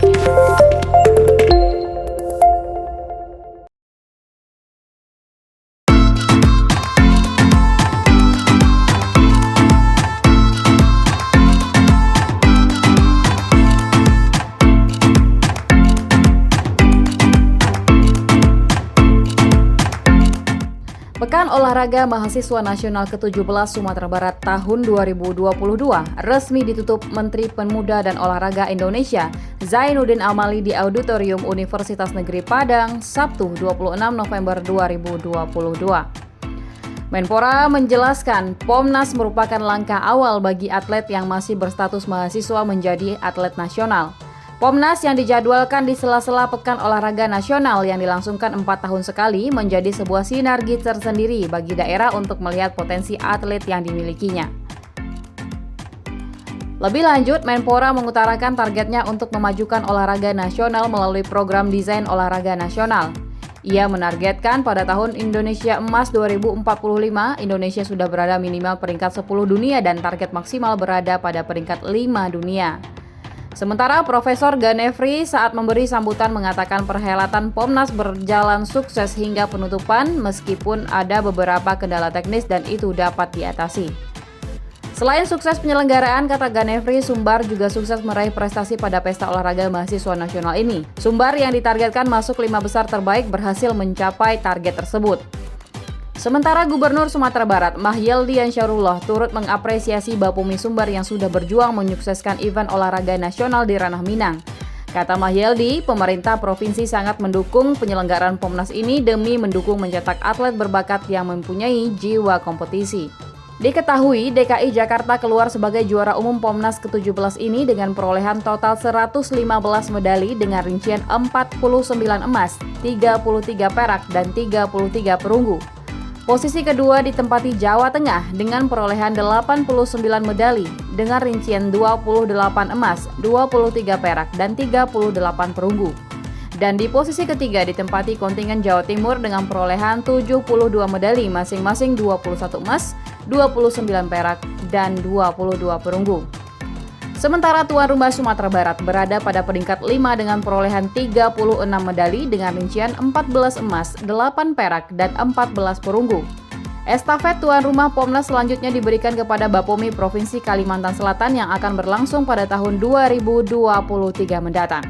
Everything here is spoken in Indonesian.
Pekan Olahraga Mahasiswa Nasional ke-17 Sumatera Barat tahun 2022 resmi ditutup Menteri Pemuda dan Olahraga Indonesia Zainuddin Amali di Auditorium Universitas Negeri Padang, Sabtu 26 November 2022. Menpora menjelaskan Pomnas merupakan langkah awal bagi atlet yang masih berstatus mahasiswa menjadi atlet nasional. Pomnas yang dijadwalkan di sela-sela Pekan Olahraga Nasional yang dilangsungkan 4 tahun sekali menjadi sebuah sinergi tersendiri bagi daerah untuk melihat potensi atlet yang dimilikinya. Lebih lanjut, Menpora mengutarakan targetnya untuk memajukan olahraga nasional melalui program desain olahraga nasional. Ia menargetkan pada tahun Indonesia Emas 2045, Indonesia sudah berada minimal peringkat 10 dunia dan target maksimal berada pada peringkat 5 dunia. Sementara Profesor Ganefri saat memberi sambutan mengatakan perhelatan Pomnas berjalan sukses hingga penutupan meskipun ada beberapa kendala teknis dan itu dapat diatasi. Selain sukses penyelenggaraan, kata Ganefri, Sumbar juga sukses meraih prestasi pada Pesta Olahraga Mahasiswa Nasional ini. Sumbar yang ditargetkan masuk 5 besar terbaik berhasil mencapai target tersebut. Sementara Gubernur Sumatera Barat, Mahyeldi Ansarullah, turut mengapresiasi Bapumi Sumbar yang sudah berjuang menyukseskan event olahraga nasional di ranah Minang. Kata Mahyeldi, pemerintah provinsi sangat mendukung penyelenggaraan Pomnas ini demi mendukung mencetak atlet berbakat yang mempunyai jiwa kompetisi. Diketahui, DKI Jakarta keluar sebagai juara umum Pomnas ke-17 ini dengan perolehan total 115 medali dengan rincian 49 emas, 33 perak, dan 33 perunggu. Posisi kedua ditempati Jawa Tengah dengan perolehan 89 medali dengan rincian 28 emas, 23 perak, dan 38 perunggu. Dan di posisi ketiga ditempati kontingen Jawa Timur dengan perolehan 72 medali masing-masing 21 emas, 29 perak, dan 22 perunggu. Sementara tuan rumah Sumatera Barat berada pada peringkat 5 dengan perolehan 36 medali dengan rincian 14 emas, 8 perak, dan 14 perunggu. Estafet tuan rumah Pomnas selanjutnya diberikan kepada Bapumi Provinsi Kalimantan Selatan yang akan berlangsung pada tahun 2023 mendatang.